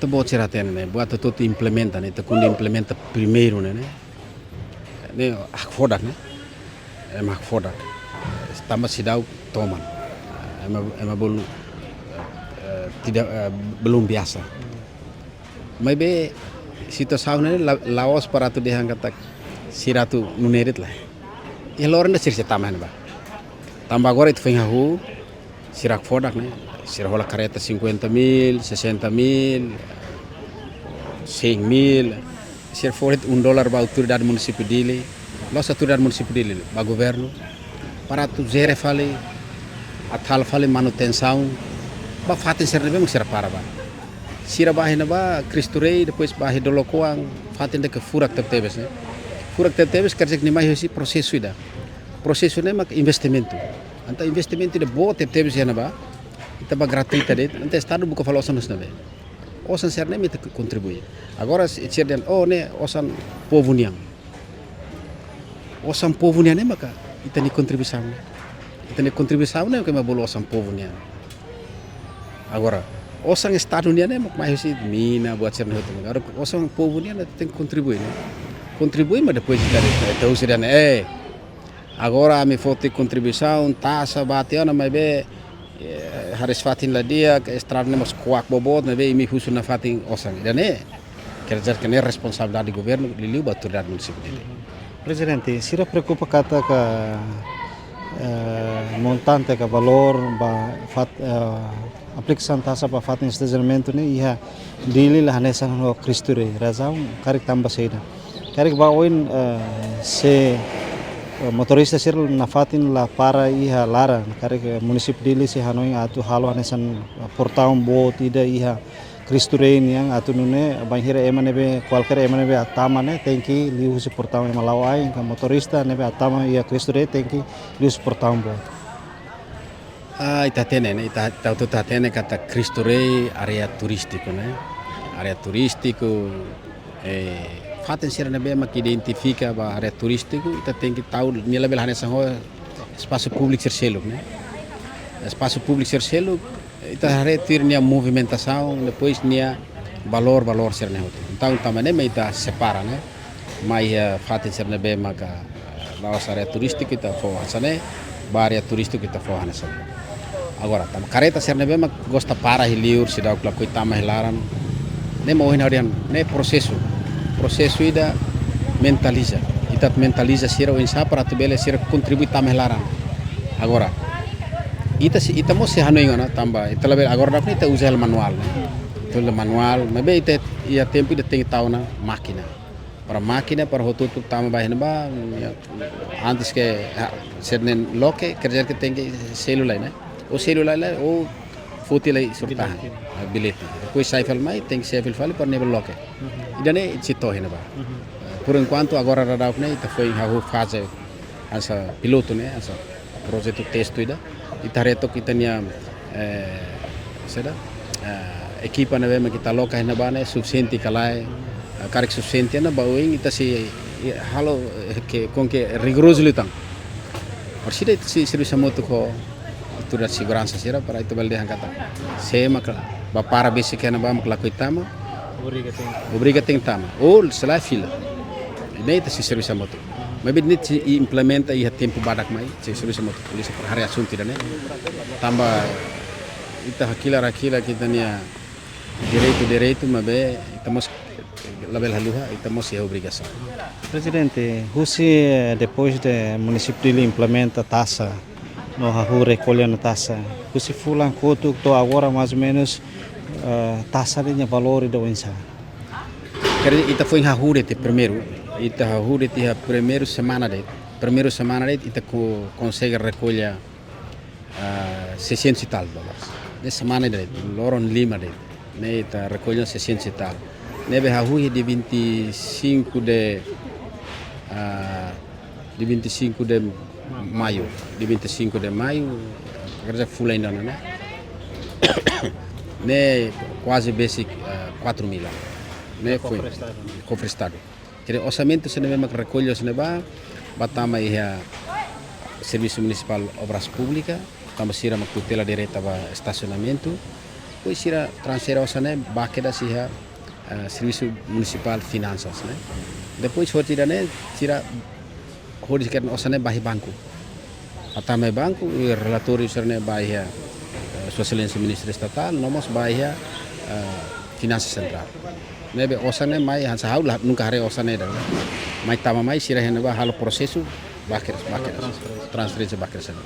Ito bot sira tena né, buat tu implementa né, ito kundi implementa primeiro né, né hak fodak né, hak fodak, tambah sidau toman, ema belum tidak belum biasa. Mas be situação né, laos para tu dehang kata siratu nunerit lah. E lorna sirse taman ba. Tambah agora itu foi hu sirak fodak né, sira rola careta 50.000, 60.000, 100.000, sira foret $1 ba autoridade município dele, nossa autoridade município dele, ba governo, para tu zere fale, atal fale manutenção, ba fatin sira bem sira para ba. Sira bahina ba Cristurei depois bahi dolokoang fatin de que furak tebes né. Furak tebes kerja que nimai esse processo ida. Processo né mak investimento. Anta investimento de boa tebes ya ba. Ita ba gratuita de, anta estado buka falo osan nasnabe. Osan ser né mita contribui. Agora ser den né osan povo niang. Osan povo niang né maka ita ni contribuição. Ita ni contribuição né que ma bolo osan povo niang. Agora osan estado niang né mak mais esse mina buat ser né. Agora osan povo niang tem que contribuir né. Contribui mas depois tahu sih dan agora me foto contribuição taxa bateana mas be harus fatin lah dia ke estrada mas kuak bobot mas be imi husu na fatin osan dan kerja que é responsabilidade do governo liliu autoridade municipal. Presidente, sira preocupa kata ka montante ka valor ba fat aplicação taxa para fatin estacionamento ne ia dili lah hanesan ho Cristure razão karik tambah seida. Karik ba oin se motorista sir na fatin la para iha lara karik município dili se hanoi atu halo hanesan portão bot ida iha Cristure yang atu nune banhira emanebe qualquer emanebe atama ne tenki liu se portão emalau ai ka motorista nebe atama ia Cristure tenki liu se portão bot. Ita tene né, ita tu tene kata Cristure area turístico né. Area turístico fatin sira na be mak identifica ba area turístico ita tem que tahu nila bel hanesan ho espaço público ser selo né. Espaço público ser selo ita retir nia movimentação depois nia valor ser né. Então também né ita separa né. Mas fatin sira na be maka laos area turístico ita fo hasane ba area turístico ita fo hanesan. Agora tam careta sira na be mak gosta para hiliur sidau kla koi tama hilaran ne mo hinarian ne processo ida mentaliza ita mentaliza sira o insa para tu bele sira contribui tama hilaran. Agora ita mo se hanoi ngana tamba ita labe agora dapni ita usa el manual né. Tudo manual mas be ita ia tempo ida tem tahu na máquina para hotu tu tama bahina ba antes que sernen loke kerja que tem que celular né. O celular lá o foto lá surta bilhete depois sai filmar tem que ser filmar para nível local e daí se torna né. Por enquanto agora radar né ita foi a fase essa piloto né essa projeto teste ida ita reto kita nia seda equipa né vemos kita local né bane suficiente kalai karik suficiente na bawing ita si halo que com que rigoroso lutang orsida si serviço moto ko da segurança sira para itu balde hangkata se makla ba para basic na ba makla ko itama obriga tem tama ou sela fila nem ita si serviço moto mas bid nit implementa i tempo badak mai si serviço moto polisi per hari asunti dane tamba ita hakila kita nia direito mas be estamos label haluha estamos obrigação. Presidente, husi depois de município de implementa taxa no hahu recolhendo taxa. Husi fulan kotu to agora mais ou menos taxa de valor do insa. Ita foi hahu de primeiro. Ita hahu de primeiro semana de. Primeiro semana de ita consegue recolher 600 e tal dólares. De semana de loron lima de. Ne ita recolhe 600 e tal. Nebe hahu de 25 de 25 de maio, di 25 de maio, kerja full ainda né? Ne quase basic 4.000, né? Foi cofrestado. Jadi orçamento se nebe mak recolhe se neba, batama ia serviço municipal obras públicas, tamba sira mak tutela direta ba estacionamento, depois sira transfer osane bakeda siha Serviço Municipal de Finanças, né? Depois retirane sira hodiskan osane bahi banco. Atame banco e relatório serne bahi Sua Excelência Ministro Estatal, nomos bahi Finanças Central. Nebe osane mai hansa haula nunca hare osane da. Mai tama mai sira hene ba halo prosesu bakir transferência bakir sana.